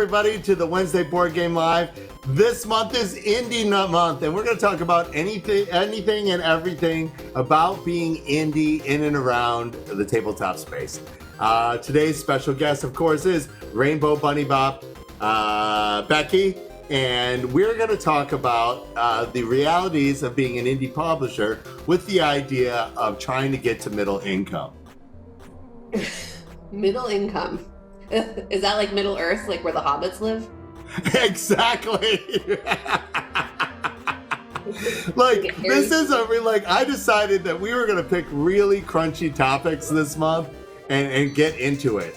everybody, to the Wednesday Board Game Live. This month is Indie Nut Month, and we're going to talk about anything and everything about being indie in and around the tabletop space. Today's special guest, of course, is Rainbow Bunny Bop, Becky, and we're going to talk about the realities of being an indie publisher with the idea of trying to get to middle income. Middle income. Is that like Middle Earth, like where the hobbits live? Exactly. Like, this is I decided that we were going to pick really crunchy topics this month and get into it.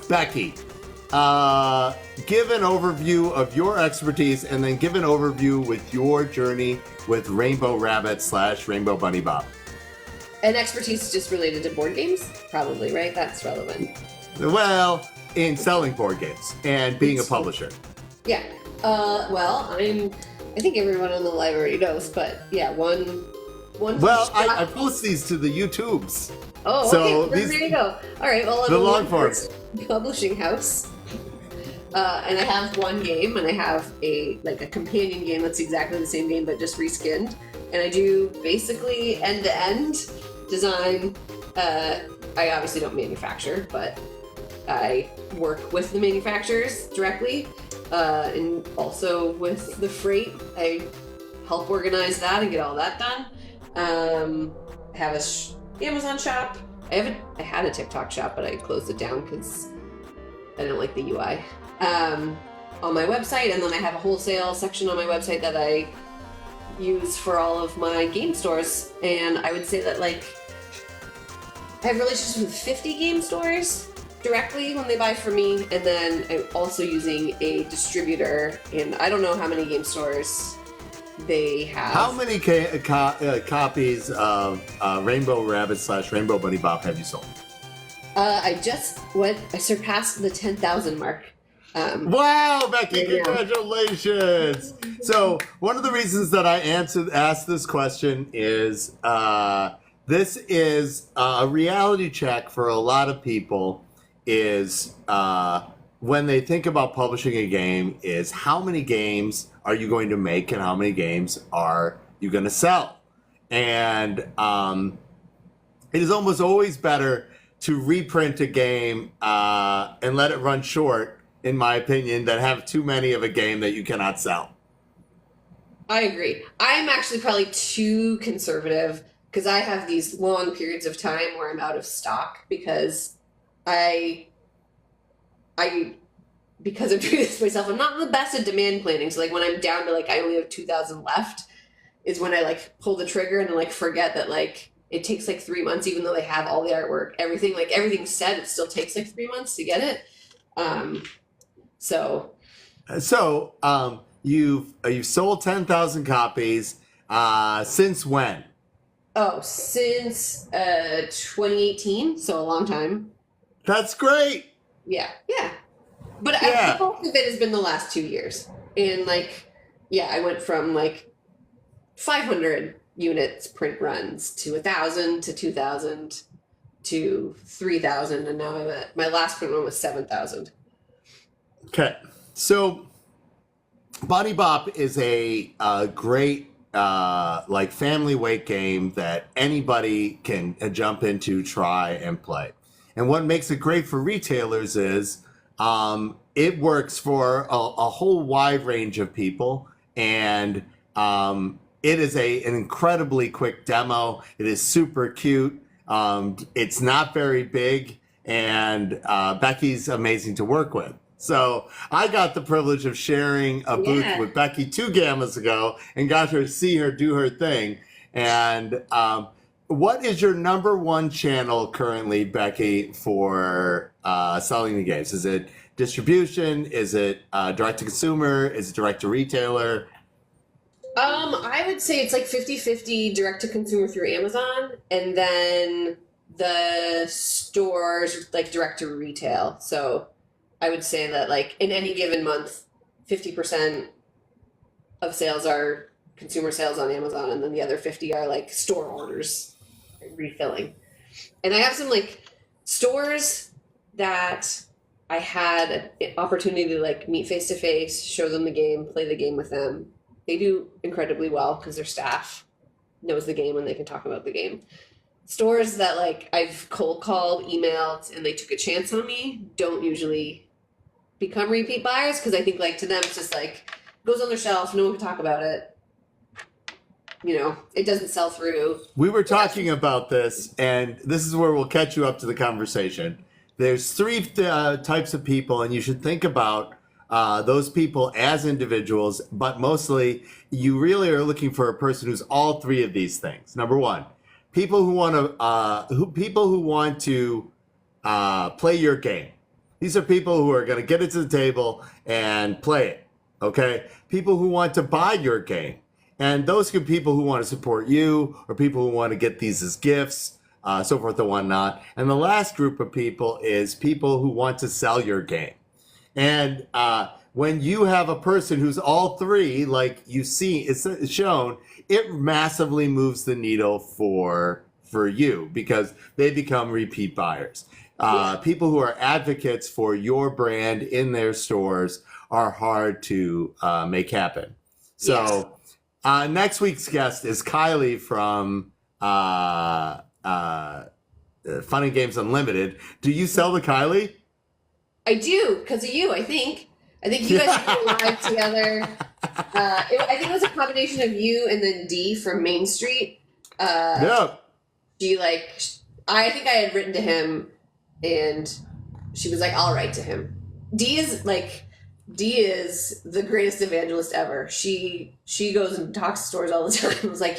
Becky, give an overview of your expertise and then give an overview with your journey with Rainbow Rabbit / Rainbow Bunny Bop. And expertise just related to board games? Probably, right? That's relevant. Well, in selling board games and being a publisher. Yeah. I think everyone on the live already knows, but yeah, one. Well, I post these to the YouTubes. Oh, so okay. There you go. All right. Well, I'm the long forms publishing house, and I have one game, and I have a companion game that's exactly the same game but just reskinned, and I do basically end-to-end design. I obviously don't manufacture, but I work with the manufacturers directly, and also with the freight. I help organize that and get all that done. I have a Amazon shop. I had a TikTok shop, but I closed it down because I didn't like the UI. On my website, and then I have a wholesale section on my website that I use for all of my game stores. And I would say that I have relationships with 50 game stores directly when they buy from me, and then I'm also using a distributor, and I don't know how many game stores they have. How many copies of Rainbow Rabbit / Rainbow Bunny Bop have you sold? I surpassed the 10,000 mark. Wow, Becky, congratulations! So one of the reasons that I asked this question is this is a reality check for a lot of people, is when they think about publishing a game, is how many games are you going to make and how many games are you going to sell? And it is almost always better to reprint a game and let it run short, in my opinion, than have too many of a game that you cannot sell. I agree. I'm actually probably too conservative because I have these long periods of time where I'm out of stock because because I'm doing this myself, I'm not the best at demand planning. So when I'm down to I only have 2,000 left is when I pull the trigger and then forget that it takes 3 months, even though they have all the artwork, everything, everything's set, it still takes 3 months to get it. You've sold 10,000 copies. Since when? Oh, since 2018, so a long time. That's great. Yeah. But the bulk of it has been the last 2 years. And I went from 500 units print runs to 1,000 to 2,000 to 3,000, and now my last print run was 7,000. Okay, so Bunny Bop is a great family weight game that anybody can jump into, try, and play. And what makes it great for retailers is it works for a whole wide range of people, and it is an incredibly quick demo. It is super cute. It's not very big, and Becky's amazing to work with. So I got the privilege of sharing a booth with Becky 2 gammas ago and got her to see her do her thing. And what is your number one channel currently, Becky, for selling the games? Is it distribution? Is it direct to consumer? Is it direct to retailer? I would say it's 50-50 direct to consumer through Amazon, and then the stores direct to retail. So I would say that in any given month, 50% of sales are consumer sales on Amazon, and then the other 50 are store orders refilling. And I have some stores that I had an opportunity to like meet face to face, show them the game, play the game with them. They do incredibly well because their staff knows the game and they can talk about the game. Stores that like I've cold called, emailed, and they took a chance on me don't usually become repeat buyers because I think like to them it's just like goes on their shelf, no one can talk about it. You know, it doesn't sell through. We were talking about this, and this is where we'll catch you up to the conversation. There's three types of people, and you should think about those people as individuals, but mostly you really are looking for a person who's all three of these things. Number one, people who want to play your game. These are people who are going to get it to the table and play it. Okay, people who want to buy your game. And those are people who want to support you or people who want to get these as gifts, so forth and whatnot. And the last group of people is people who want to sell your game. And when you have a person who's all three, like you see, it's shown, it massively moves the needle for you because they become repeat buyers. People who are advocates for your brand in their stores are hard to make happen. So. Yes. Next week's guest is Kylie from Fun and Games Unlimited. Do you sell to Kylie? I do, because of you, I think. I think you guys should go live together. I think it was a combination of you and then Dee from Main Street. Yeah. I think I had written to him, and she was like, I'll write to him. Dee is the greatest evangelist ever. She goes and talks to stores all the time. I was like,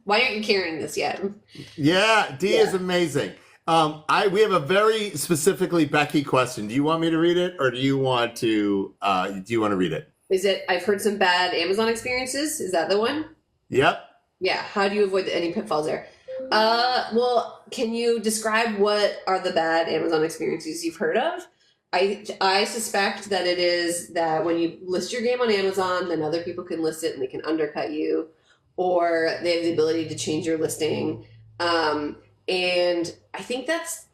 why aren't you carrying this yet? Yeah, Dee is amazing. We have a very specifically Becky question. Do you want me to read it or do you want to read it? Is it, I've heard some bad Amazon experiences. Is that the one? Yep. Yeah. How do you avoid any pitfalls there? Well, can you describe what are the bad Amazon experiences you've heard of? I suspect that it is that when you list your game on Amazon, then other people can list it and they can undercut you, or they have the ability to change your listing. And I think that's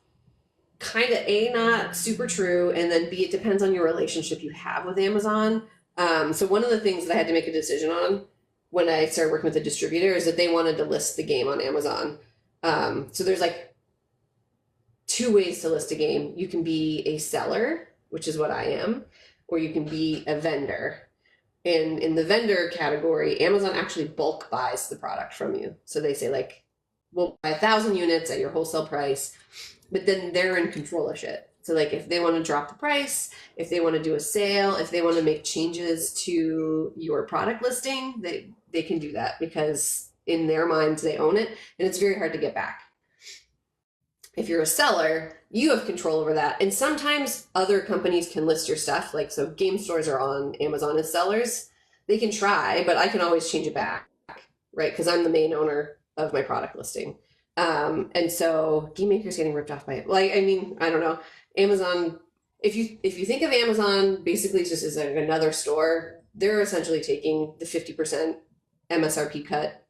kind of not super true, and then B, it depends on your relationship you have with Amazon. So one of the things that I had to make a decision on when I started working with a distributor is that they wanted to list the game on Amazon. So there's like two ways to list a game. You can be a seller, which is what I am, or you can be a vendor. And in the vendor category, Amazon actually bulk buys the product from you. So they say like, we'll buy 1,000 units at your wholesale price, but then they're in control of shit. So like if they want to drop the price, if they want to do a sale, if they want to make changes to your product listing, they can do that because in their minds they own it, and it's very hard to get back. If you're a seller, you have control over that. And sometimes other companies can list your stuff. Like, so game stores are on Amazon as sellers. They can try, but I can always change it back, right? Because I'm the main owner of my product listing. And so game makers getting ripped off by it. Like, I mean, I don't know. Amazon, if you think of Amazon basically just as like another store, they're essentially taking the 50% MSRP cut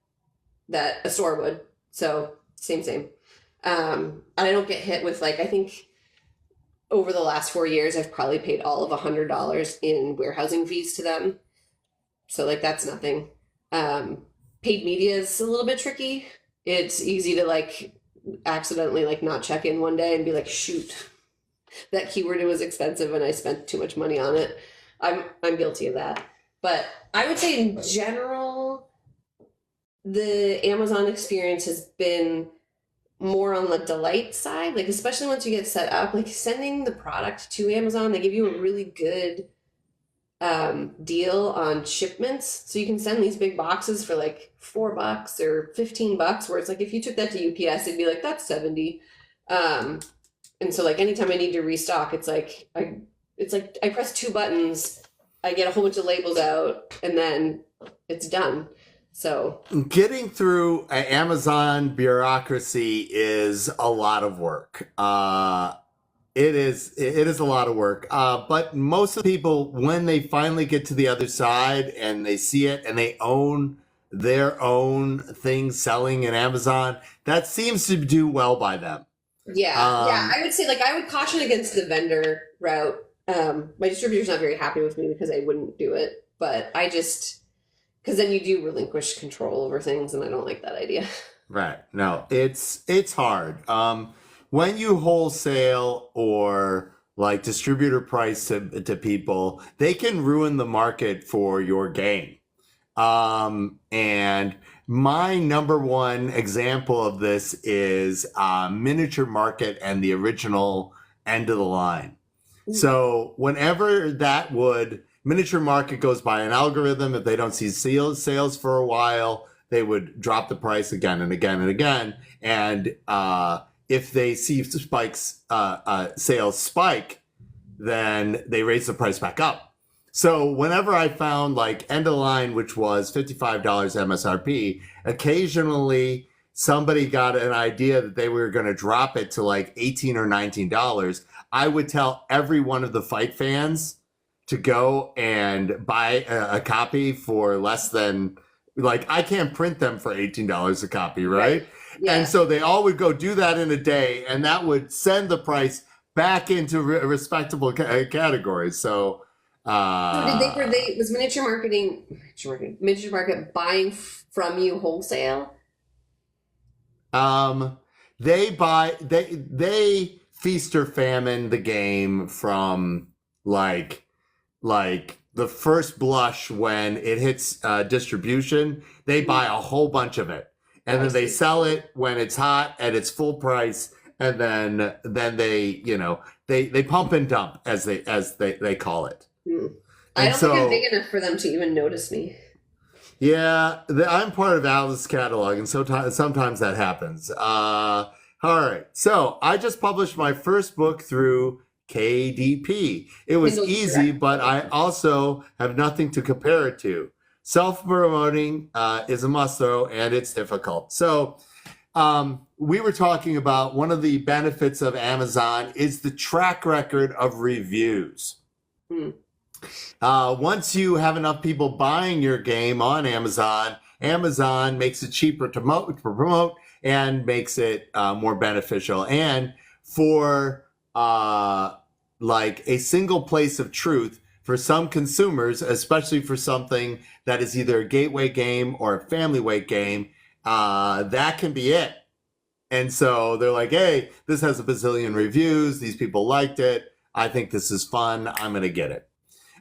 that a store would. So same. And I don't get hit with like, I think over the last 4 years, I've probably paid all of $100 in warehousing fees to them. So like, that's nothing. Paid media is a little bit tricky. It's easy to like accidentally like not check in one day and be like, shoot, that keyword was expensive and I spent too much money on it. I'm guilty of that. But I would say in general, the Amazon experience has been more on the delight side, like especially once you get set up, like sending the product to Amazon, they give you a really good deal on shipments. So you can send these big boxes for like $4 or $15, where it's like if you took that to UPS, it'd be like that's 70. And so like anytime I need to restock, it's like I press 2 buttons, I get a whole bunch of labels out, and then it's done. So getting through Amazon bureaucracy is a lot of work. It is a lot of work. But most of the people, when they finally get to the other side and they see it and they own their own thing selling in Amazon, that seems to do well by them. Yeah, I would say like I would caution against the vendor route. My distributor's not very happy with me because I wouldn't do it, but I just because then you do relinquish control over things, and I don't like that idea. Right. No, it's hard. When you wholesale or like distributor price to people, they can ruin the market for your game. And my number one example of this is Miniature Market and the original End of the Line. So whenever Miniature Market goes by an algorithm, if they don't see sales for a while, they would drop the price again and again and again. And if they see sales spike, then they raise the price back up. So whenever I found like End of the Line, which was $55 MSRP, occasionally somebody got an idea that they were going to drop it to like $18 or $19. I would tell every one of the fight fans to go and buy a copy for less than, like, I can't print them for $18 a copy, right? Yeah. And so they all would go do that in a day, and that would send the price back into respectable categories. So, was Miniature Market buying from you wholesale? They feast or famine the game from like the first blush when it hits distribution. They buy a whole bunch of it, and then they sell it when it's hot at its full price, and then they they pump and dump as they call it. I don't think I'm big enough for them to even notice me. Yeah, I'm part of Alice's catalog, and sometimes that happens. All right, so I just published my first book through KDP. It was easy, but I also have nothing to compare it to. Self-promoting is a must, though, and it's difficult. So we were talking about one of the benefits of Amazon is the track record of reviews. Once you have enough people buying your game on Amazon, Amazon makes it cheaper to promote and makes it more beneficial. And for like a single place of truth for some consumers, especially for something that is either a gateway game or a family weight game, that can be it. And so they're like, hey, this has a bazillion reviews. These people liked it. I think this is fun. I'm going to get it.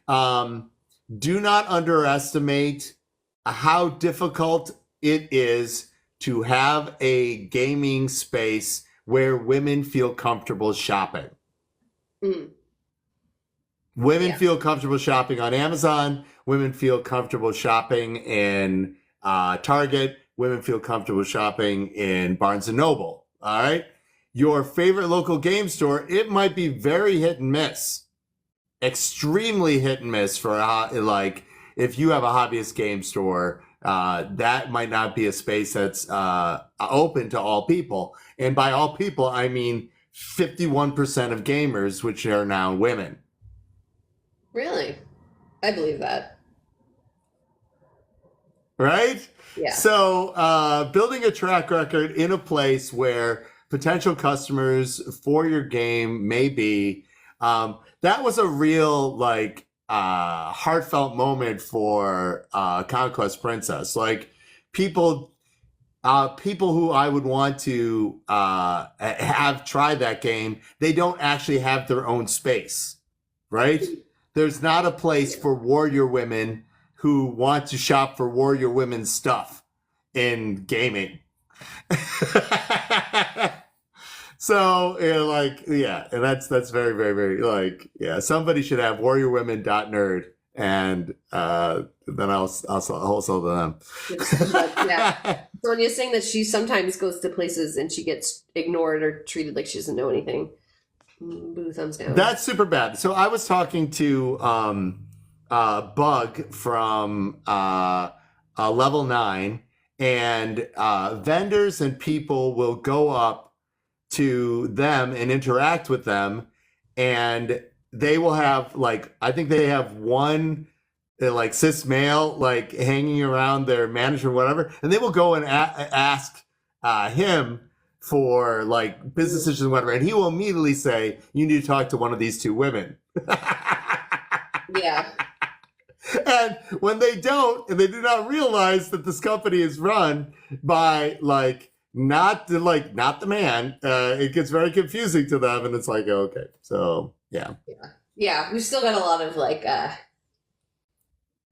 Do not underestimate how difficult it is to have a gaming space where women feel comfortable shopping. Women feel comfortable shopping on Amazon. Women feel comfortable shopping in Target. Women feel comfortable shopping in Barnes & Noble. All right. Your favorite local game store, it might be very hit and miss. Extremely hit and miss for like if you have a hobbyist game store, that might not be a space that's open to all people. And by all people, I mean 51% of gamers, which are now women. Really? I believe that. Right? Yeah. So building a track record in a place where potential customers for your game may be, that was a real like heartfelt moment for Conquest Princess. Like people who I would want to have tried that game, they don't actually have their own space, right? There's not a place for warrior women who want to shop for warrior women's stuff in gaming. So, and that's very, very, very, somebody should have warriorwomen.nerd, and then I'll wholesale to them. Yeah. Sonia's saying that she sometimes goes to places and she gets ignored or treated like she doesn't know anything. Boo, thumbs down. That's super bad. So I was talking to Bug from Level 9, and vendors and people will go up to them and interact with them, and they will have I think they have one cis male hanging around their manager or whatever, and they will go and ask him for like business decisions and whatever, and he will immediately say, "You need to talk to one of these two women." Yeah. And when they don't, and they do not realize that this company is run by like not the man, it gets very confusing to them, and it's like, okay, so yeah. Yeah, we've still got a lot of like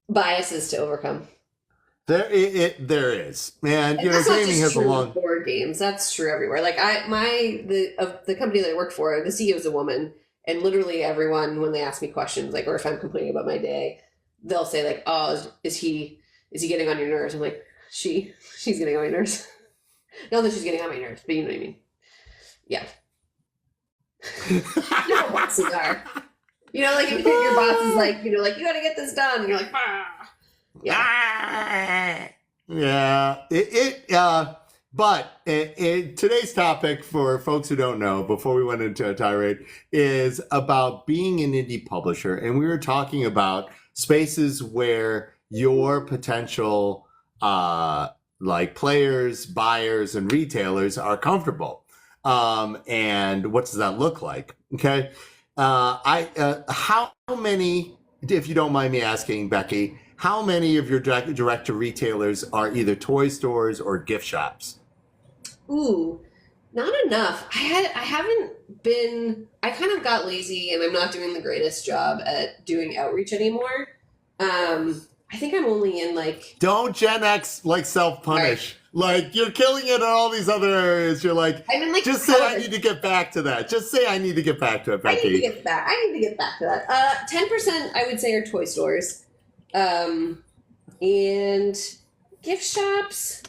biases to overcome. There is, and you know, that's not gaming just has a true long. with board games. That's true everywhere. Like the company that I work for, the CEO is a woman, and literally everyone, when they ask me questions, like, or if I'm complaining about my day, they'll say like, "Oh, is he getting on your nerves?" I'm like, she's getting on my nerves. Not that she's getting on my nerves, but you know what I mean. Yeah. You know what bosses are. You know, like if your boss is like, you know, like, you got to get this done, and you're like, ah. Yeah. Yeah. But today's topic, for folks who don't know, before we went into a tirade, is about being an indie publisher. And we were talking about spaces where your potential like players, buyers, and retailers are comfortable. And what does that look like? Okay. How many, if you don't mind me asking, Becky, how many of your direct to retailers are either toy stores or gift shops? Ooh, not enough. I kind of got lazy, and I'm not doing the greatest job at doing outreach anymore. I think I'm only in like. Don't Gen X like self-punish. Right. Like, you're killing it in all these other areas. You're like, I'm in, like, just say I need to get back to that. Just say I need to get back to it, Becky. I need to get back to that. 10% I would say are toy stores. And gift shops,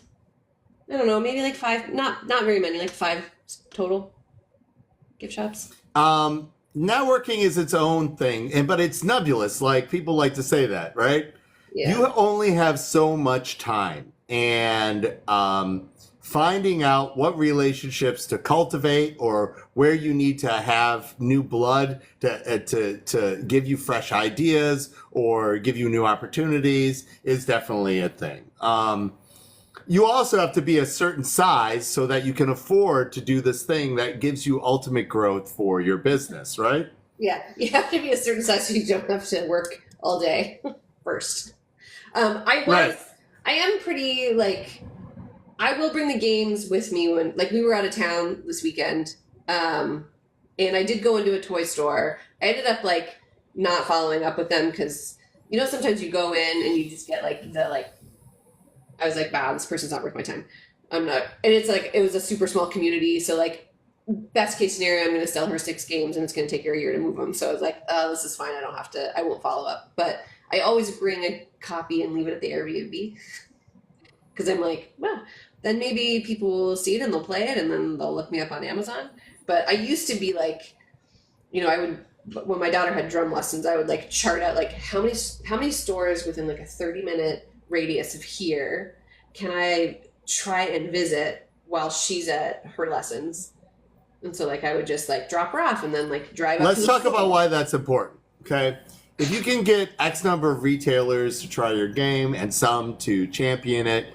I don't know, maybe like 5, not very many, like 5 total gift shops. Networking is its own thing, but it's nebulous. Like, people like to say that, right? Yeah. You only have so much time, and finding out what relationships to cultivate or where you need to have new blood to give you fresh ideas or give you new opportunities is definitely a thing. You also have to be a certain size so that you can afford to do this thing that gives you ultimate growth for your business, right? Yeah, you have to be a certain size so you don't have to work all day first. I am pretty, like, I will bring the games with me when, like, we were out of town this weekend, and I did go into a toy store. I ended up, like, not following up with them because, you know, sometimes you go in and you just get, like, I was like, wow, this person's not worth my time. I'm not. And it's, like, it was a super small community, so, like, best case scenario, I'm going to sell her 6 games, and it's going to take her a year to move them. So I was like, oh, this is fine. I won't follow up. But I always bring a copy and leave it at the Airbnb because I'm like, well, then maybe people will see it and they'll play it and then they'll look me up on Amazon. But I used to be like, you know, I would, when my daughter had drum lessons, I would like chart out like how many stores within like a 30-minute radius of here can I try and visit while she's at her lessons. And so like I would just like drop her off and then like drive up. Let's talk about why that's important. Okay. If you can get X number of retailers to try your game and some to champion it,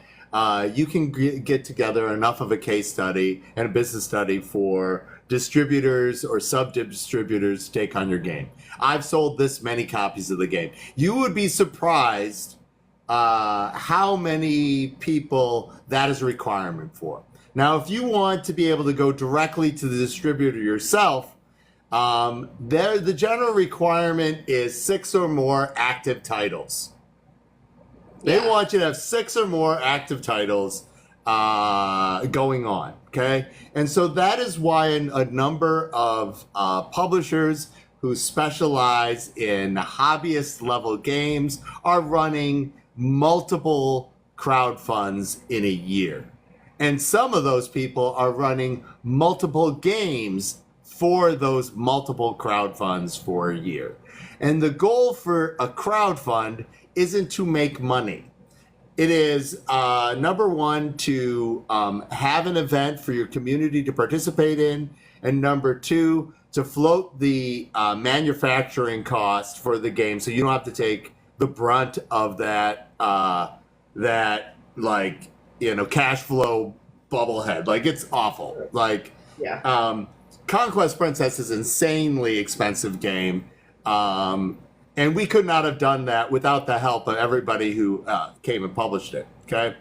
you can get together enough of a case study and a business study for distributors or sub-distributors to take on your game. I've sold this many copies of the game. You would be surprised how many people that is a requirement for. Now, if you want to be able to go directly to the distributor yourself, the general requirement is 6 or more active titles. They want you to have 6 or more active titles going on, okay? And so that is why a number of publishers who specialize in hobbyist level games are running multiple crowd funds in a year. And some of those people are running multiple games for those multiple crowd funds for a year. And the goal for a crowd fund isn't to make money. It is, number one, to have an event for your community to participate in, and number two, to float the manufacturing cost for the game so you don't have to take the brunt of that, like, you know, cash flow bubblehead. Like, it's awful. Like, Yeah. Conquest Princess is an insanely expensive game. And we could not have done that without the help of everybody who came and published it. Okay.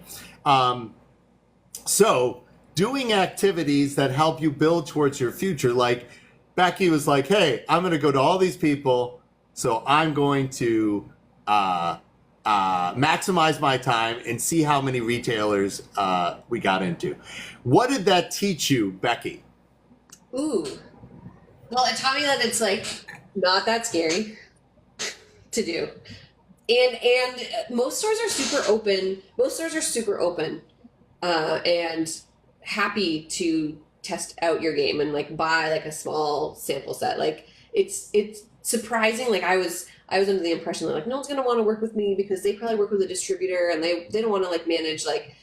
So doing activities that help you build towards your future, like Becky was like, hey, I'm going to go to all these people. So I'm going to maximize my time and see how many retailers we got into. What did that teach you, Becky? Ooh. Well, it taught me that it's like not that scary to do. And most stores are super open. Most stores are super open and happy to test out your game and like buy like a small sample set. Like it's surprising. Like I was under the impression that like no one's gonna want to work with me because they probably work with a distributor and they don't want to like manage like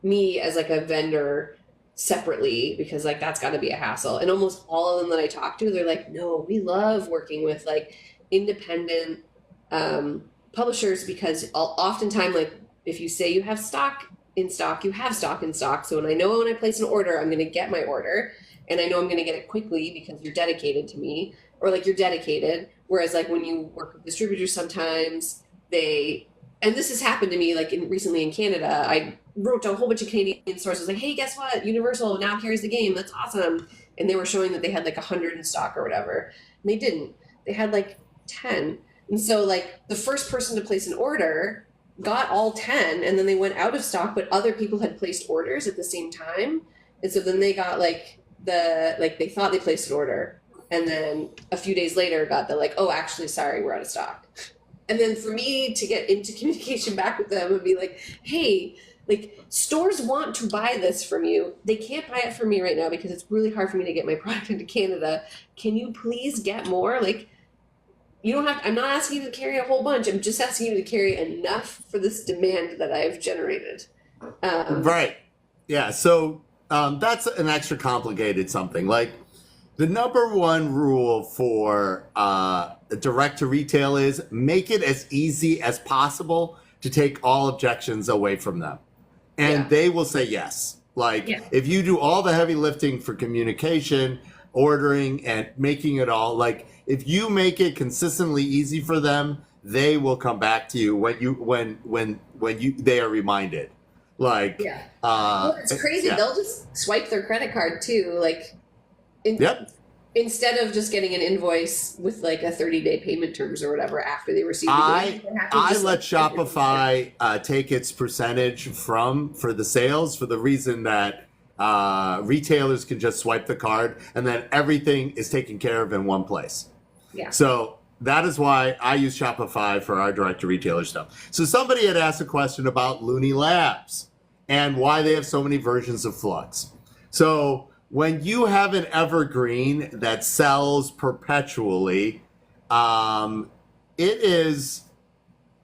me as like a vendor separately because like that's got to be a hassle. And almost all of them that I talk to, they're like, no, we love working with like independent publishers because oftentimes like if you say you have stock in stock, you have stock in stock. So when I place an order, I'm going to get my order and I know I'm going to get it quickly because you're dedicated to me or like you're dedicated. Whereas like when you work with distributors, sometimes and this has happened to me like recently in Canada, I wrote to a whole bunch of Canadian stores. I was like, hey, guess what? Universal now carries the game. That's awesome. And they were showing that they had like 100 in stock or whatever. And they didn't. They had like 10. And so like the first person to place an order got all 10 and then they went out of stock, but other people had placed orders at the same time. And so then they got like they thought they placed an order. And then a few days later got the like, oh, actually, sorry, we're out of stock. And then for me to get into communication back with them and be like, hey, like stores want to buy this from you. They can't buy it from me right now because it's really hard for me to get my product into Canada. Can you please get more? Like, you don't have to, I'm not asking you to carry a whole bunch. I'm just asking you to carry enough for this demand that I've generated. Right. Yeah. So that's an extra complicated something. Like the number one rule for direct to retail is make it as easy as possible to take all objections away from them. And they will say yes. Like if you do all the heavy lifting for communication, ordering and making it all, like if you make it consistently easy for them, they will come back to you when they are reminded. Like well, it's crazy. They'll just swipe their credit card too. Like instead of just getting an invoice with like a 30-day payment terms or whatever after they receive the game. I let Shopify take its percentage for the sales for the reason that retailers can just swipe the card and then everything is taken care of in one place. Yeah. So that is why I use Shopify for our direct-to-retailer stuff. So somebody had asked a question about Looney Labs and why they have so many versions of Flux. So when you have an evergreen that sells perpetually, it is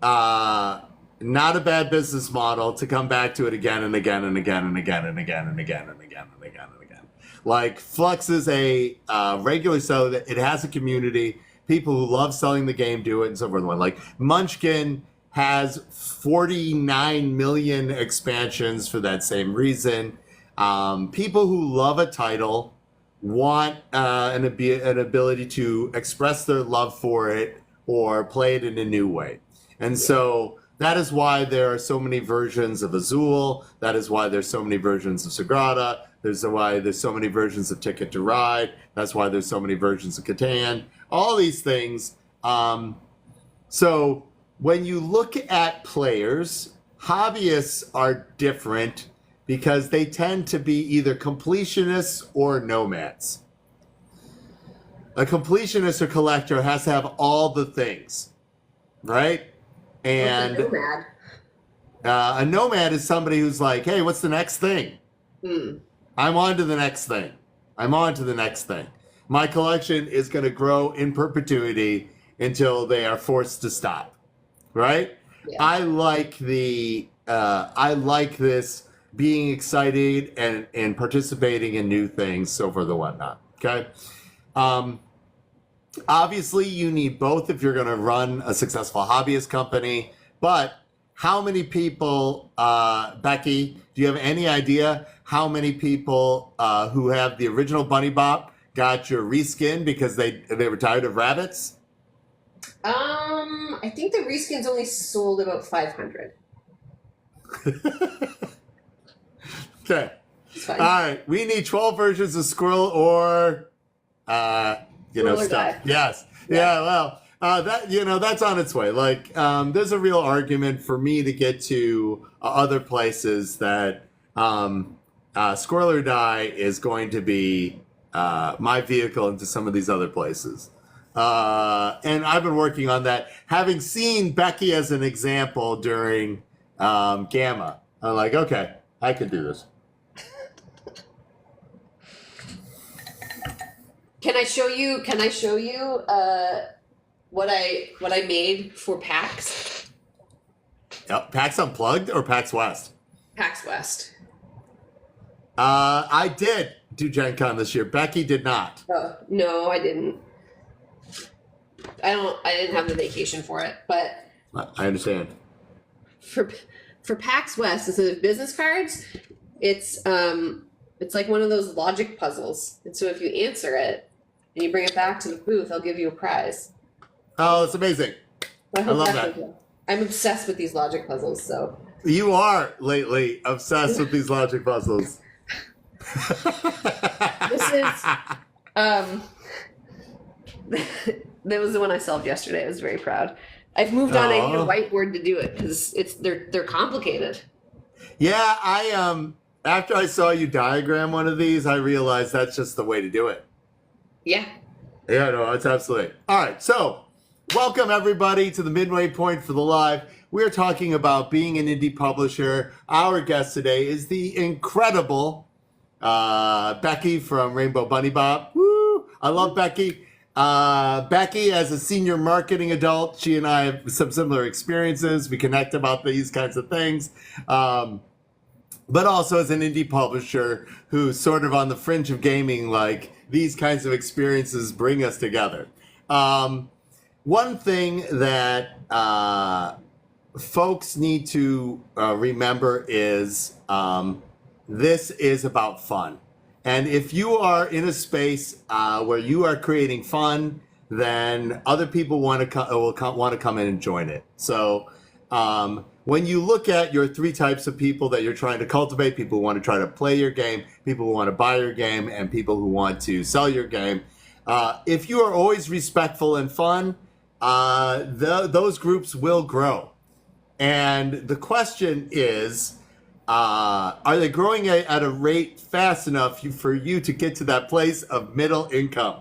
not a bad business model to come back to it again and again and again and again and again and again and again and again and again. Like Flux is a regular so that it has a community. People who love selling the game do it and so forth. Like Munchkin has 49 million expansions for that same reason. People who love a title want an ability to express their love for it or play it in a new way. And so that is why there are so many versions of Azul. That is why there's so many versions of Sagrada. There's why there's so many versions of Ticket to Ride. That's why there's so many versions of Catan. All these things. So when you look at players, hobbyists are different because they tend to be either completionists or nomads. A completionist or collector has to have all the things, right? And what's a nomad? A nomad is somebody who's like, hey, what's the next thing? I'm on to the next thing. I'm on to the next thing. My collection is going to grow in perpetuity until they are forced to stop, right? Yeah. I like this being excited and participating in new things, so forth and whatnot, okay? Obviously, you need both if you're going to run a successful hobbyist company, but how many people, Becky, do you have any idea how many people who have the original Bunny Bop got your reskin because they were tired of rabbits? I think the reskins only sold about 500. Okay. It's fine. All right. We need 12 versions of Squirrel or, Squirrel or stuff. Die. Yes. Yeah. Yeah. Well, that's on its way. Like, there's a real argument for me to get to other places that Squirrel or Die is going to be my vehicle into some of these other places. And I've been working on that. Having seen Becky as an example during Gamma, I'm like, okay, I can do this. Can I show you? What I made for PAX? Yep. PAX Unplugged or PAX West? PAX West. I did do Gen Con this year. Becky did not. Oh, no, I didn't. I didn't have the vacation for it, but I understand. for PAX West, instead of business cards, it's like one of those logic puzzles. And so if you answer it and you bring it back to the booth, I'll give you a prize. Oh, it's amazing. I love that that. goes well. I'm obsessed with these logic puzzles, so. You are lately obsessed with these logic puzzles. This is that was the one I solved yesterday. I was very proud. I've moved on. I need a whiteboard to do it because they're complicated. Yeah, I after I saw you diagram one of these, I realized that's just the way to do it. Yeah. Yeah, no, it's absolutely. All right, so welcome everybody to the midway point for the live. We're talking about being an indie publisher. Our guest today is the incredible Becky from Rainbow Bunny Bop. Woo! I love Becky. Becky, as a senior marketing adult, she and I have some similar experiences. We connect about these kinds of things. But also as an indie publisher who's sort of on the fringe of gaming, like these kinds of experiences bring us together. One thing that folks need to remember is this is about fun. And if you are in a space where you are creating fun, then other people want to come in and join it. So when you look at your three types of people that you're trying to cultivate, people who want to try to play your game, people who want to buy your game, and people who want to sell your game, if you are always respectful and fun, those groups will grow. And the question is, are they growing at a rate fast enough for you to get to that place of middle income?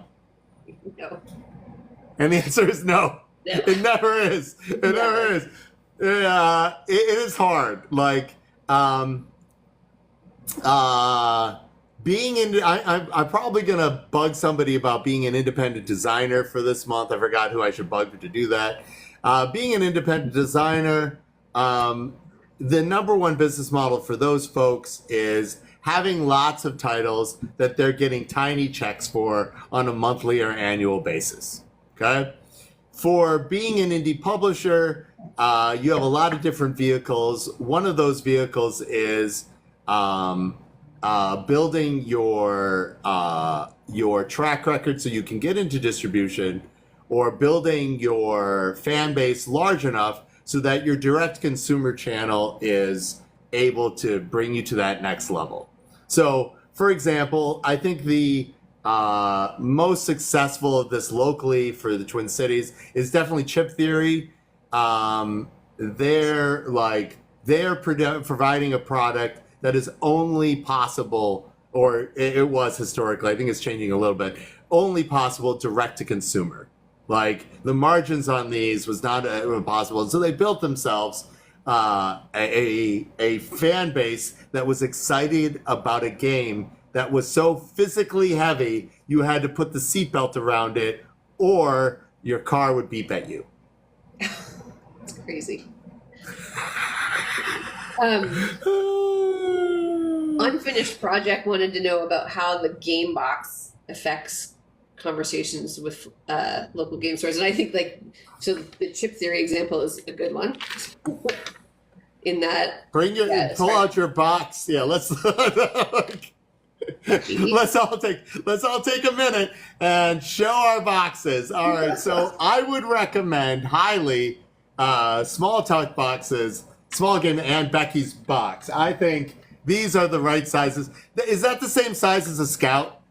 No. And the answer is no. No. It never is. It never is. It is hard. Like, being in, I'm probably gonna bug somebody about being an independent designer for this month. I forgot who I should bug to do that. Being an independent designer, the number one business model for those folks is having lots of titles that they're getting tiny checks for on a monthly or annual basis. Okay. For being an indie publisher, you have a lot of different vehicles. One of those vehicles is building your track record so you can get into distribution, or building your fan base large enough so that your direct consumer channel is able to bring you to that next level. So, for example, I think the most successful of this locally for the Twin Cities is definitely Chip Theory. They're providing a product that is only possible, or it was historically, I think it's changing a little bit, only possible direct to consumer. Like, the margins on these was not possible. And so they built themselves a fan base that was excited about a game that was so physically heavy, you had to put the seatbelt around it, or your car would beep at you. It's crazy. Unfinished Project wanted to know about how the game box affects conversations with local game stores, and I think so the Chip Theory example is a good one. in that. Pull out your box. Yeah, let's let's all take a minute and show our boxes. All right, so I would recommend highly small tuck boxes, small game, and Becky's box. I think these are the right sizes. Is that the same size as a Scout?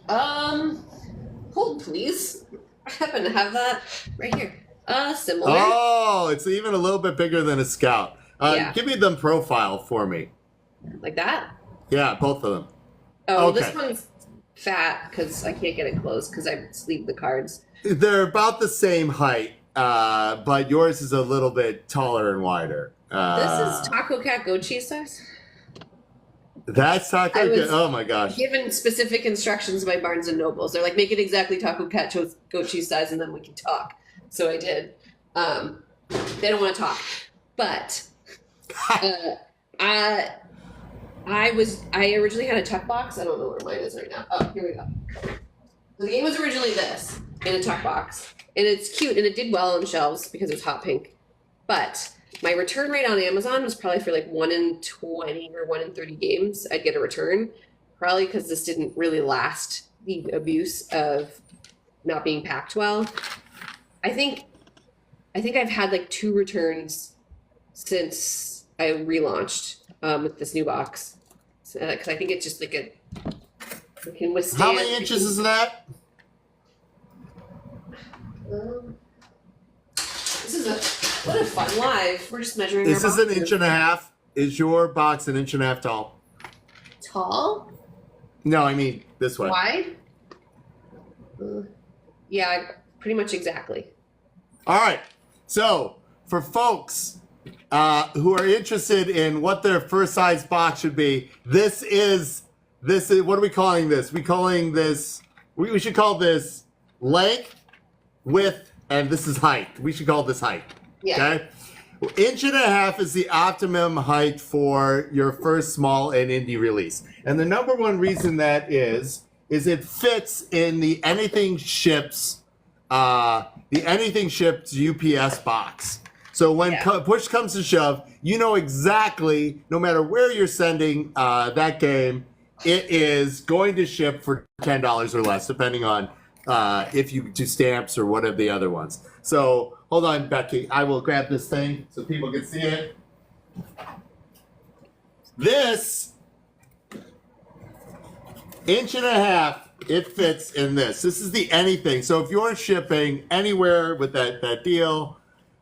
Hold please. I happen to have that right here. Similar. Oh, it's even a little bit bigger than a Scout. Yeah. Give me the profile for me. Like that? Yeah, both of them. Oh, Okay. This one's fat because I can't get it closed because I sleeve the cards. They're about the same height, but yours is a little bit taller and wider. This is Taco Cat goat cheese size. That's Taco Cat. Oh my gosh. Given specific instructions by Barnes and Nobles. They're like, make it exactly Taco Cat goat cheese size and then we can talk. So I did. They don't want to talk. But I originally had a tuck box. I don't know where mine is right now. Oh, here we go. So the game was originally this in a tuck box. And it's cute and it did well on shelves because it was hot pink. But my return rate on Amazon was probably for like 1 in 20 or 1 in 30 games. I'd get a return. Probably because this didn't really last the abuse of not being packed well. I think I've had like 2 returns since I relaunched with this new box. Because I think it's just like it can withstand. How many inches is that? This is what a fun live. We're just measuring. This our is an boxes. 1.5 inches. Is your box an 1.5 inches tall? Tall? No, I mean this way. Wide? Yeah, pretty much exactly. All right. So for folks who are interested in what their first size box should be, this is what are we calling this? We should call this length, width, and this is height. We should call this height. Yeah. Okay. 1.5 inches is the optimum height for your first small and indie release. And the number one reason that is it fits in the anything ships UPS box. So when push comes to shove, you know exactly, no matter where you're sending that game, it is going to ship for $10 or less, depending on if you do stamps or one of the other ones. So hold on, Becky. I will grab this thing so people can see it. This 1.5 inches, it fits in this. This is the anything. So if you're shipping anywhere with that deal,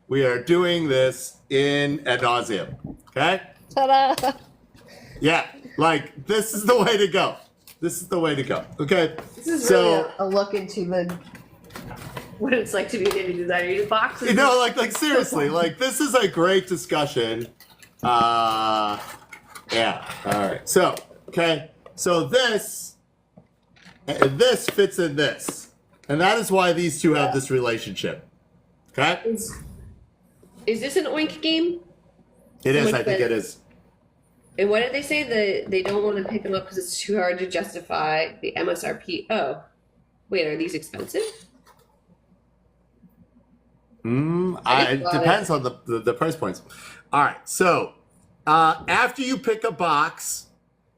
we are doing this in ad nauseum. Okay? Ta-da! Yeah, like this is the way to go. This is the way to go. Okay. This is really a look into what it's like to be an indie designer. You box. You know, like seriously, like this is a great discussion. Yeah. All right. So, okay. So this fits in this, and that is why these two have this relationship. Okay. Is this an Oink game? It is. I think it is. And what did they say? They don't want to pick them up because it's too hard to justify the MSRP. Oh, wait, are these expensive? It depends on the price points. All right. So after you pick a box,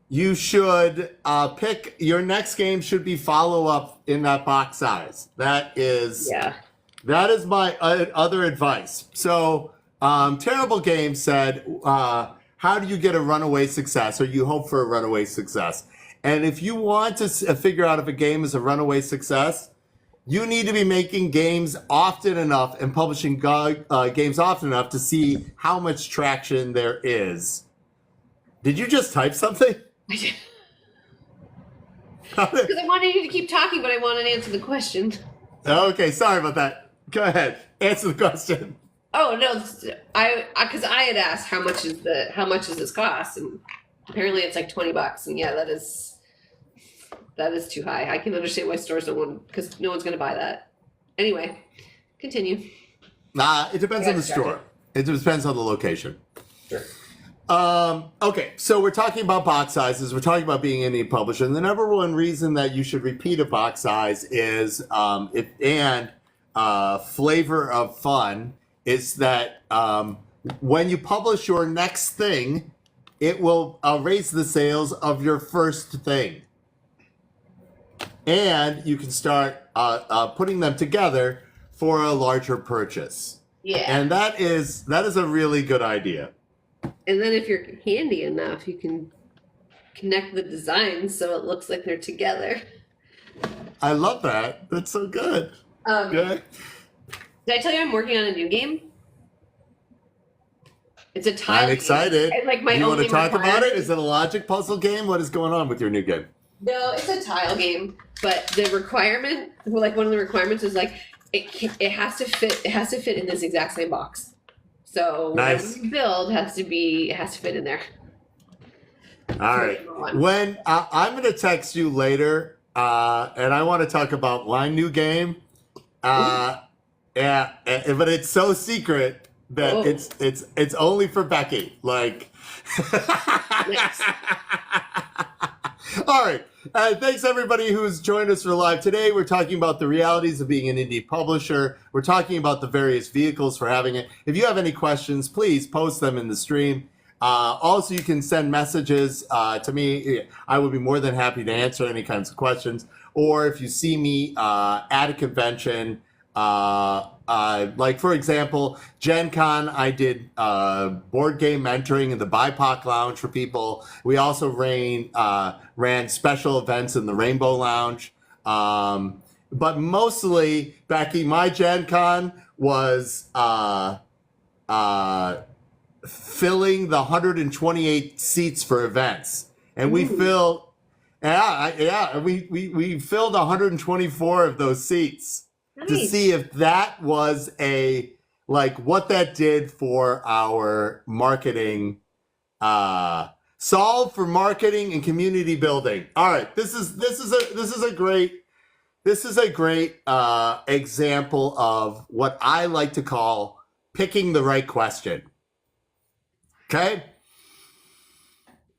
you should pick your next game. Should be follow up in that box size. That is my other advice. So Terrible Game said, how do you get a runaway success, or you hope for a runaway success? And if you want to figure out if a game is a runaway success, you need to be making games often enough and publishing games often enough to see how much traction there is. Did you just type something? I did. Because I wanted you to keep talking, but I wanted to answer the question. Okay, sorry about that. Go ahead, answer the question. Oh no, because I had asked how much does this cost, and apparently it's like $20, and yeah, that is too high. I can understand why stores don't want, because no one's going to buy that. Anyway, continue. It depends on the store. It depends on the location. Sure. Okay, so we're talking about box sizes. We're talking about being an indie publisher, and the number one reason that you should repeat a box size is flavor of fun. Is that when you publish your next thing, it will raise the sales of your first thing. And you can start putting them together for a larger purchase. Yeah. And that is a really good idea. And then if you're handy enough, you can connect the designs so it looks like they're together. I love that. That's so good. Did I tell you I'm working on a new game? It's a tile. I'm excited. Game. Like my you want to talk about it? is Is it a logic puzzle game? What is going on with your new game? No, it's a tile game. But the requirement, like one of the requirements is like it has to fit. It has to fit in this exact same box. So nice. whatever you build it has to fit in there. All right. When I'm going to text you later, and I want to talk about my new game. Yeah, but it's so secret that it's only for Becky. Like. All right. Thanks everybody who's joined us for live today. We're talking about the realities of being an indie publisher. We're talking about the various vehicles for having it. If you have any questions, please post them in the stream. Also, you can send messages to me. I would be more than happy to answer any kinds of questions. Or if you see me at a convention, like for example, Gen Con, I did board game mentoring in the BIPOC Lounge for people. We also ran special events in the Rainbow Lounge. But mostly, Becky, my Gen Con was filling the 128 seats for events. And we filled, we filled 124 of those seats. Nice. To see if that was what that did for our marketing, solve for marketing and community building. All right, this is a great example of what I like to call picking the right question. Okay,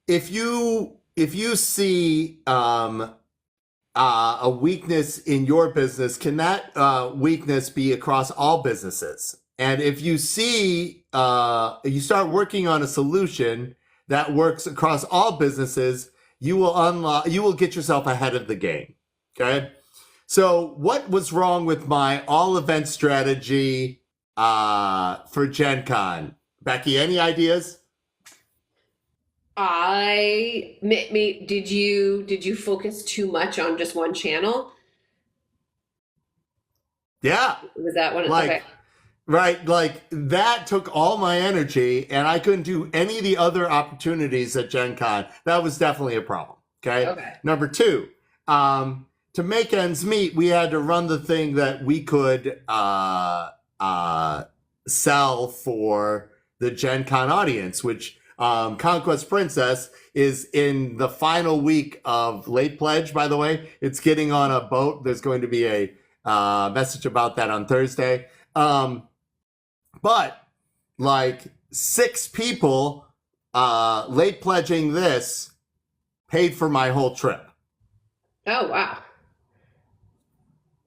if you see a weakness in your business, can that weakness be across all businesses? And if you see, you start working on a solution that works across all businesses, you will get yourself ahead of the game. Okay. So what was wrong with my all event strategy for Gen Con? Becky, any ideas? Did you focus too much on just one channel? Yeah. Was that one? Okay. Right. Like that took all my energy and I couldn't do any of the other opportunities at Gen Con. That was definitely a problem. Okay. Number two, to make ends meet, we had to run the thing that we could sell for the Gen Con audience, which Conquest Princess is in the final week of late pledge, by the way. It's getting on a boat. There's going to be a message about that on Thursday. But like 6 people late pledging this paid for my whole trip. Oh, wow.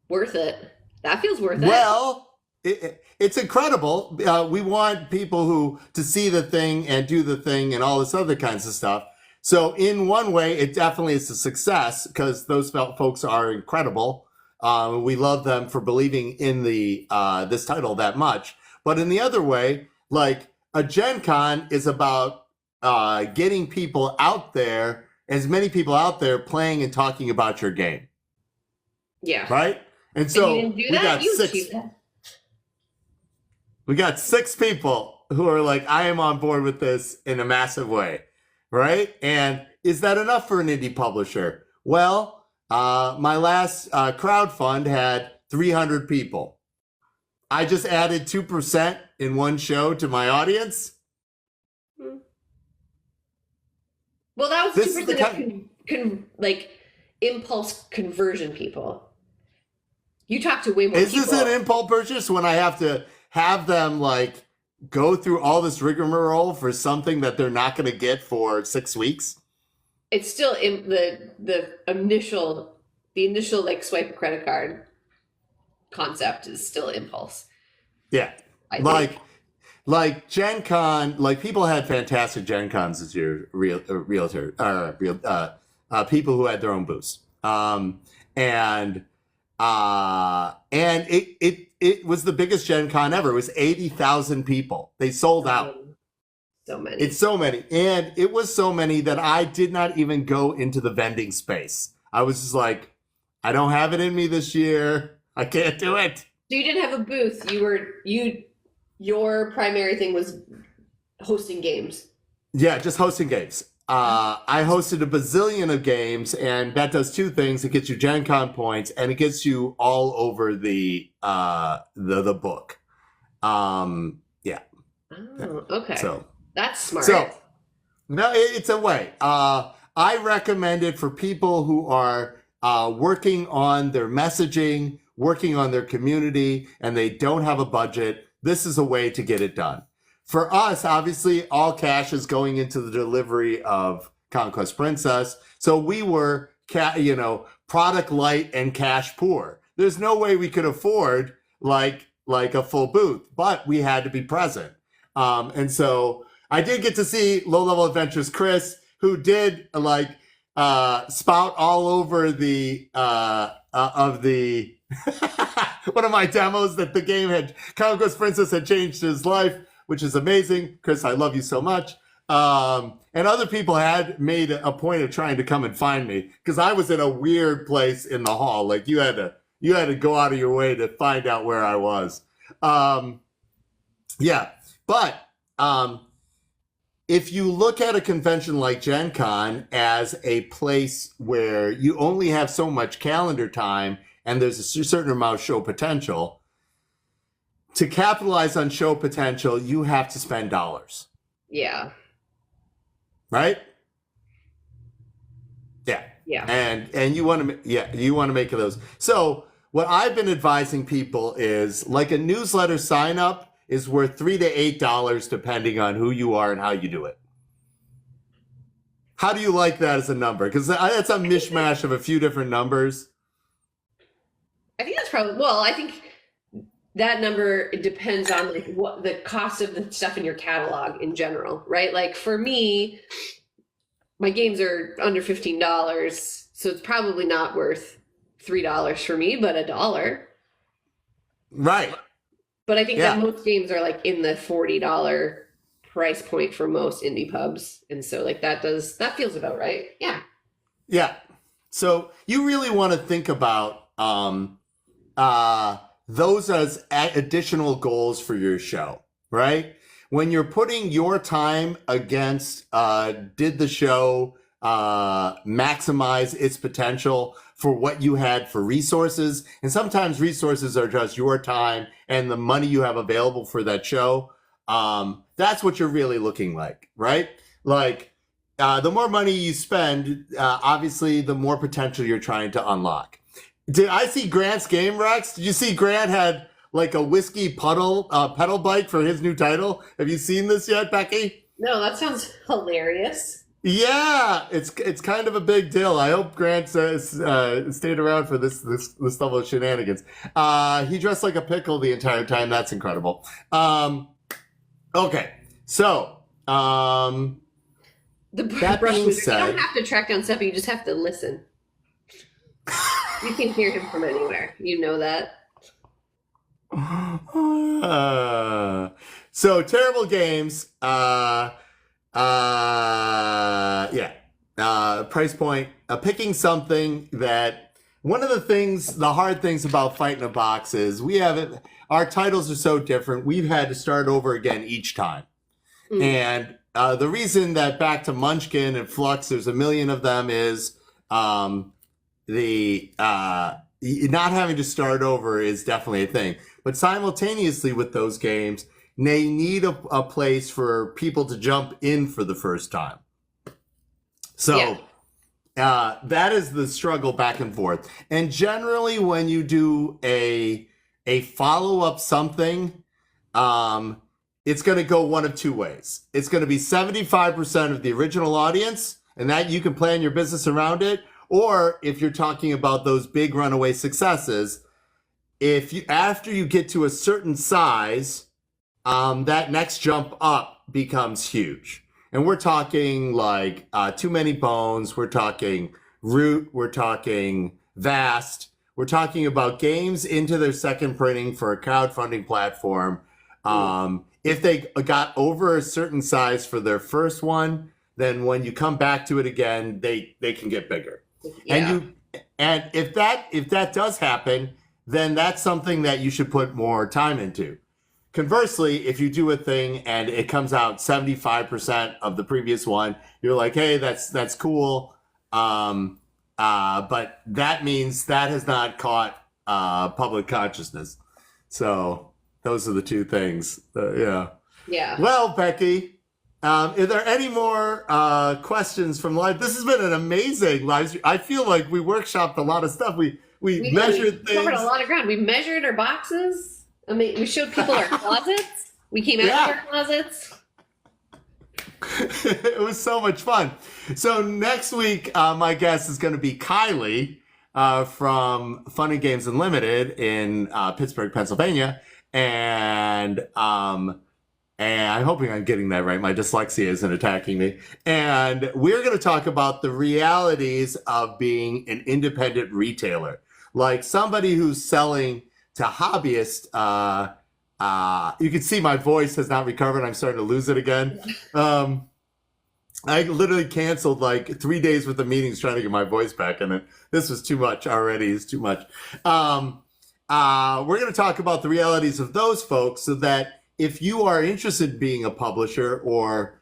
Worth it. That feels worth it. Well, it's incredible. We want people to see the thing and do the thing and all this other kinds of stuff. So in one way, it definitely is a success because those folks are incredible. We love them for believing in this title that much. But in the other way, like a Gen Con is about getting people out there, as many people out there playing and talking about your game. Yeah. Right? And so we got 6. We got 6 people who are like, I am on board with this in a massive way, right? And is that enough for an indie publisher? Well, my last crowdfund had 300 people. I just added 2% in one show to my audience. Well, that was 2% of impulse conversion people. You talk to way more people. Is this an impulse purchase when I have to have them like go through all this rigmarole for something that they're not going to get for 6 weeks? It's still in the initial like swipe a credit card concept is still impulse. Yeah. Like like Gen Con, like people had fantastic Gen Cons this year, people who had their own booths. And it was the biggest Gen Con ever. It was 80,000 people. They sold out. So many. It's so many. And it was so many that I did not even go into the vending space. I was just like, I don't have it in me this year. I can't do it. So you didn't have a booth. Your primary thing was hosting games. Yeah, just hosting games. I hosted a bazillion of games, and that does two things. It gets you Gen Con points, and it gets you all over the book. Yeah. Oh, okay. So that's smart. So no, it's a way. I recommend it for people who are working on their messaging, working on their community, and they don't have a budget. This is a way to get it done. For us, obviously, all cash is going into the delivery of Conquest Princess. So we were, product light and cash poor. There's no way we could afford like a full booth, but we had to be present. And so I did get to see Low Level Adventures Chris, who did spout all over the of the one of my demos that the game Conquest Princess had changed his life, which is amazing. Chris, I love you so much. And other people had made a point of trying to come and find me because I was in a weird place in the hall. Like you had to go out of your way to find out where I was. Yeah, but if you look at a convention like Gen Con as a place where you only have so much calendar time and there's a certain amount of show potential, to capitalize on show potential, you have to spend dollars. Yeah. Right? Yeah. Yeah. And you want to make those. So what I've been advising people is like a newsletter sign up is worth $3 to $8 depending on who you are and how you do it. How do you like that as a number? Because that's a mishmash of a few different numbers. I think that's probably, well, I think that number depends on like what the cost of the stuff in your catalog in general, right? Like for me, my games are under $15, so it's probably not worth $3 for me, but $1. Right. But I think that most games are like in the $40 price point for most indie pubs. And so like that feels about right. Yeah. Yeah. So you really want to think about those as additional goals for your show, right? When you're putting your time against did the show maximize its potential for what you had for resources, and sometimes resources are just your time and the money you have available for that show. That's what you're really looking like, right? Like the more money you spend, obviously the more potential you're trying to unlock. Did I see Grant's Game Rex? Did you see Grant had like a whiskey pedal bike for his new title? Have you seen this yet, Becky? No, that sounds hilarious. Yeah, it's kind of a big deal. I hope Grant stayed around for this level of shenanigans. He dressed like a pickle the entire time. That's incredible. Okay, so that being said, you don't have to track down Seppy. You just have to listen. You can hear him from anywhere. You know that. So terrible games. Price point. Picking something that one of the hard things about Fight in a Box is our titles are so different. We've had to start over again each time. Mm. And the reason that back to Munchkin and Flux, there's a million of them is not having to start over is definitely a thing. But simultaneously with those games, they need a place for people to jump in for the first time. So that is the struggle back and forth. And generally when you do a follow-up something, it's going to go one of two ways. It's going to be 75% of the original audience, and that you can plan your business around it. Or if you're talking about those big runaway successes, after you get to a certain size, that next jump up becomes huge. And we're talking like Too Many Bones, we're talking Root, we're talking Vast, we're talking about games into their second printing for a crowdfunding platform. If they got over a certain size for their first one, then when you come back to it again, they can get bigger. Yeah. And if that does happen, then that's something that you should put more time into. Conversely, if you do a thing and it comes out 75% of the previous one, you're like, hey, that's cool. But that means that has not caught public consciousness. So those are the two things. Yeah. Yeah. Well, Becky, are there any more questions from live? This has been an amazing live stream. I feel like we workshopped a lot of stuff. We measured things. Covered a lot of ground. We measured our boxes. I mean, we showed people our closets. We came out of our closets. It was so much fun. So next week, my guest is going to be Kylie from Fun and Games Unlimited in Pittsburgh, Pennsylvania, and I'm hoping I'm getting that right. My dyslexia isn't attacking me. And we're going to talk about the realities of being an independent retailer, like somebody who's selling to hobbyists. You can see my voice has not recovered. I'm starting to lose it again. I literally canceled like 3 days worth of meetings trying to get my voice back, and this was too much already. It's too much. We're going to talk about the realities of those folks, so that if you are interested in being a publisher or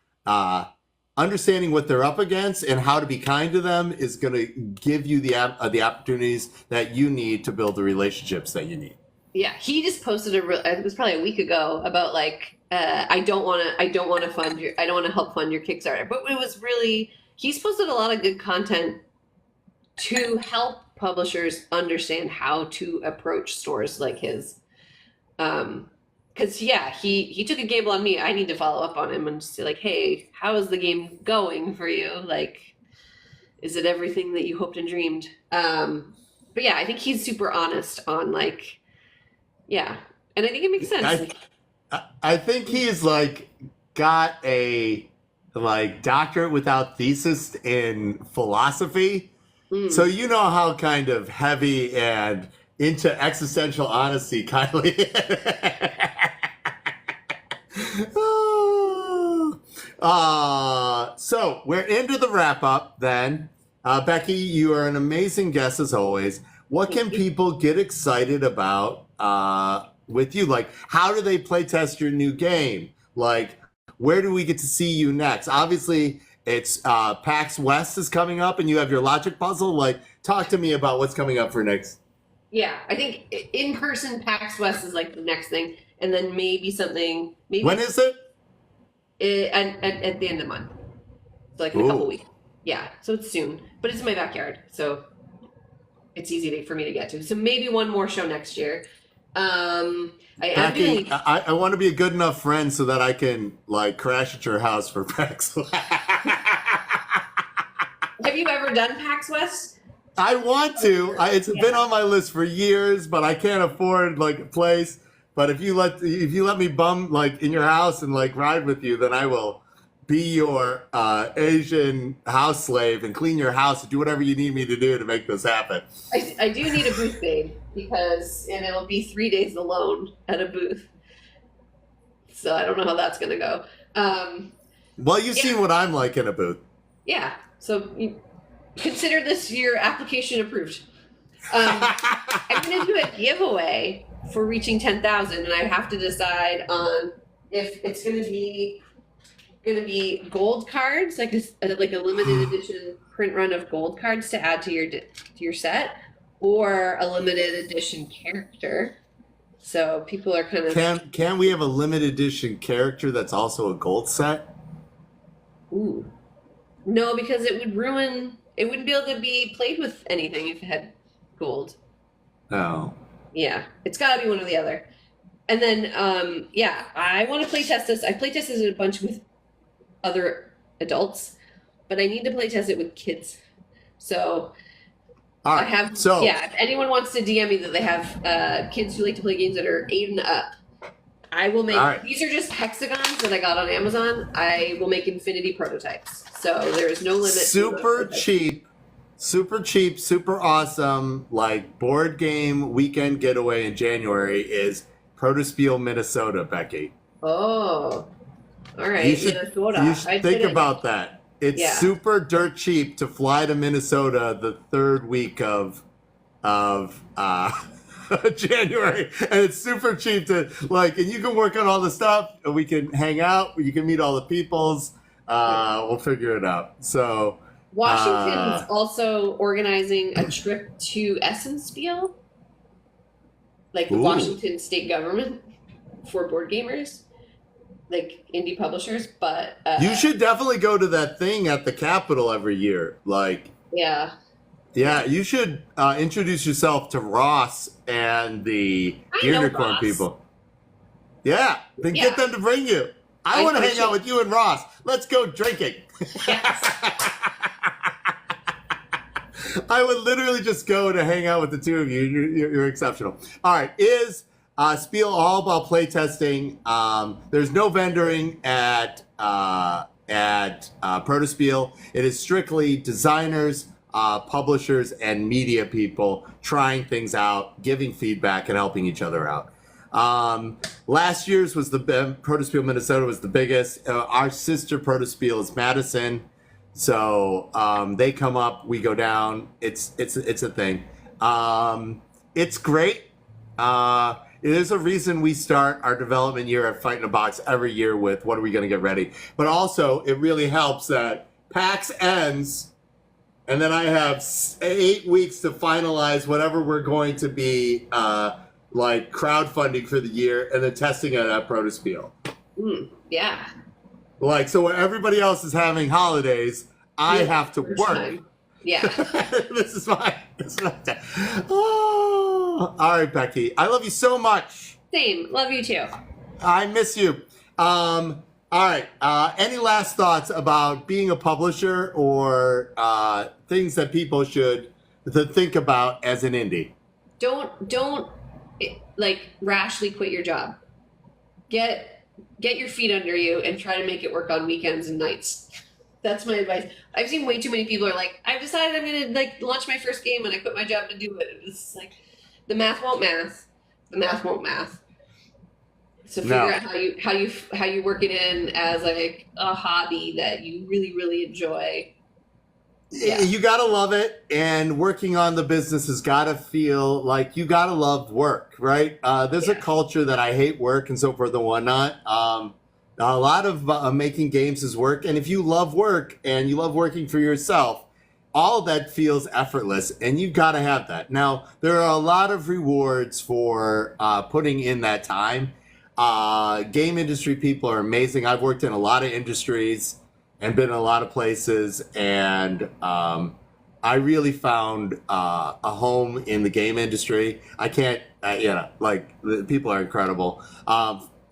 understanding what they're up against and how to be kind to them, is going to give you the opportunities that you need to build the relationships that you need. Yeah, he just posted it was probably a week ago about like I don't want to help fund your Kickstarter, but it was really, he's posted a lot of good content to help publishers understand how to approach stores like his. Because he took a gamble on me. I need to follow up on him and just say like, hey, how is the game going for you? Like, is it everything that you hoped and dreamed? But yeah, I think he's super honest on like. Yeah, and I think it makes sense. I think he's like got a like doctorate without thesis in philosophy. So you know how kind of heavy and into existential honesty Kylie. So we're into the wrap up then. Becky, you are an amazing guest as always. What can people get excited about with you? Like, how do they play test your new game? Like, where do we get to see you next? Obviously, it's PAX West is coming up and you have your logic puzzle. Like, talk to me about what's coming up for next. Yeah, I think in-person PAX West is like the next thing. And then maybe something. When is it? At the end of the month. So like in a couple weeks. Yeah, so it's soon. But it's in my backyard. So it's easy for me to get to. So maybe one more show next year. Becky, I want to be a good enough friend so that I can like crash at your house for PAX. Have you ever done PAX West? I want to. It's been on my list for years, but I can't afford like a place. But if you let me bum like in your house and like ride with you, then I will be your Asian house slave and clean your house and do whatever you need me to do to make this happen. I do need a booth, babe, and it'll be 3 days alone at a booth. So I don't know how that's going to go. Well, you've seen what I'm like in a booth. Yeah. So consider this your application approved. I'm going to do a giveaway for reaching 10,000, and I have to decide on if it's going to be gold cards, like a limited edition print run of gold cards to add to your set, or a limited edition character. So people are kind of can we have a limited edition character that's also a gold set? Ooh, no, because it would ruin. It wouldn't be able to be played with anything if it had gold. Oh. Yeah, it's got to be one or the other. And then, I want to play test this. I play tested it a bunch with other adults, but I need to play test it with kids. So all right. If anyone wants to DM me that they have kids who like to play games that are 8 and up, I will make, All right. these are just hexagons that I got on Amazon. I will make infinity prototypes. So there is no limit. Super cheap, super awesome, like board game weekend getaway in January is Protospiel, Minnesota, Becky. Oh, all right. You should Minnesota. think about that. It's super dirt cheap to fly to Minnesota the third week of January, and it's super cheap to like, and you can work on all the stuff, and we can hang out. You can meet all the peoples. We'll figure it out. So Washington's also organizing a trip to Essenspiel, like the Washington state government for board gamers, like indie publishers. But you should definitely go to that thing at the Capitol every year. Like, yeah, you should introduce yourself to Ross and the unicorn people. Yeah, then get them to bring you. I want to hang out with you and Ross. Let's go drinking. Yes. I would literally just go to hang out with the two of you. You're exceptional. All right, is Spiel all about playtesting? There's no vendoring at Protospiel. It is strictly designers, publishers, and media people trying things out, giving feedback, and helping each other out. Last year's was the Protospiel Minnesota was the biggest. Our sister Protospiel is Madison, so they come up, we go down. It's a thing. It's great. There's a reason we start our development year at Fight in a Box every year with what are we going to get ready. But also, it really helps that PAX ends, and then I have 8 weeks to finalize whatever we're going to be like crowdfunding for the year, and then testing it at Protospiel. Yeah. Like, so when everybody else is having holidays, I have to work. Time. Yeah. This is my time. Oh, all right, Becky. I love you so much. Same. Love you too. I miss you. All right. Any last thoughts about being a publisher or things that people should think about as an indie? Don't like rashly quit your job. Get your feet under you and try to make it work on weekends and nights. That's my advice. I've seen way too many people are like, I've decided I'm gonna like launch my first game and I quit my job to do it. It's like the math won't math. The math won't math. So figure out how you work it in as like a hobby that you really enjoy. Yeah. You gotta love it, and working on the business has gotta feel like you gotta love work, right? There's a culture that I hate work and so forth and whatnot. A lot of making games is work, and if you love work and you love working for yourself, all that feels effortless, and you gotta have that. Now, there are a lot of rewards for putting in that time. Game industry people are amazing. I've worked in a lot of industries and been in a lot of places, and I really found a home in the game industry. I can't, the people are incredible.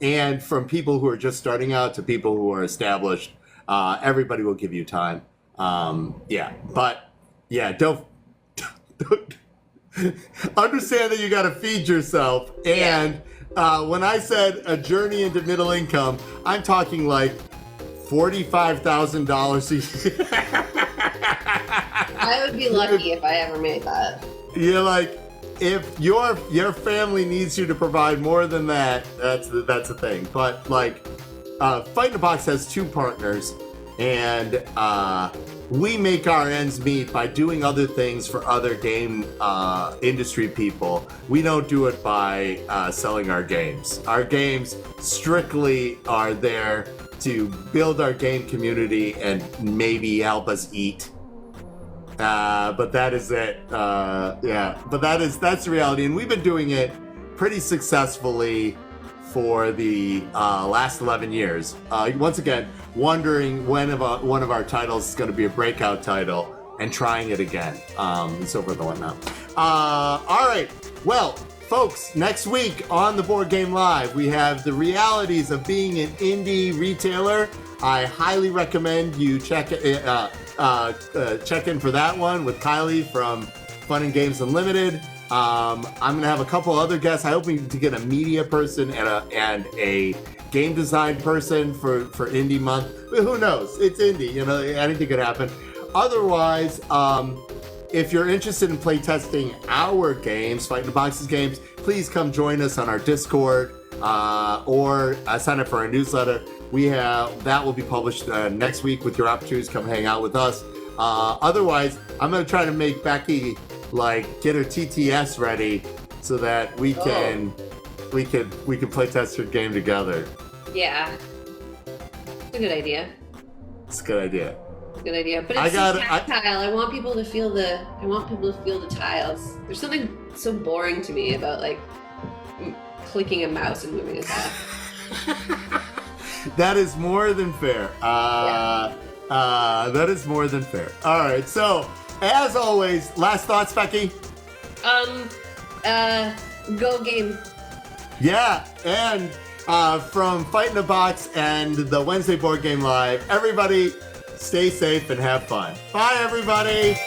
And from people who are just starting out to people who are established, everybody will give you time. Don't understand that you got to feed yourself. And when I said a journey into middle income, I'm talking like $45,000 a year. I would be lucky if I ever made that. You're like, if your family needs you to provide more than that, that's a thing. But like, Fight in a Box has two partners, and we make our ends meet by doing other things for other game industry people. We don't do it by selling our games. Our games strictly are there to build our game community and maybe help us eat. But that is it. But that's the reality, and we've been doing it pretty successfully for the last 11 years. Once again, wondering when one of our titles is going to be a breakout title, and trying it again, and so forth and whatnot. All right, well, folks, next week on the Board Game Live, we have the realities of being an indie retailer. I highly recommend you check in for that one with Kylie from Fun and Games Unlimited. I'm gonna have a couple other guests. I hope to get a media person and a game design person for Indie Month. But who knows? It's indie, you know, anything could happen. Otherwise, if you're interested in playtesting our games, Fight in the Boxes games, please come join us on our Discord or sign up for our newsletter. That will be published next week with your opportunities to come hang out with us. Otherwise, I'm gonna try to make Becky get her TTS ready so that we can play test her game together. Yeah, it's a good idea. It's a good idea. Good idea, but it's tactile. I want people to feel the. I want people to feel the tiles. There's something so boring to me about clicking a mouse and moving a tile. That is more than fair. That is more than fair. All right, so as always, last thoughts, Becky. Go game. Yeah, and from Fight in the Box and the Wednesday Board Game Live, everybody stay safe and have fun. Bye, everybody.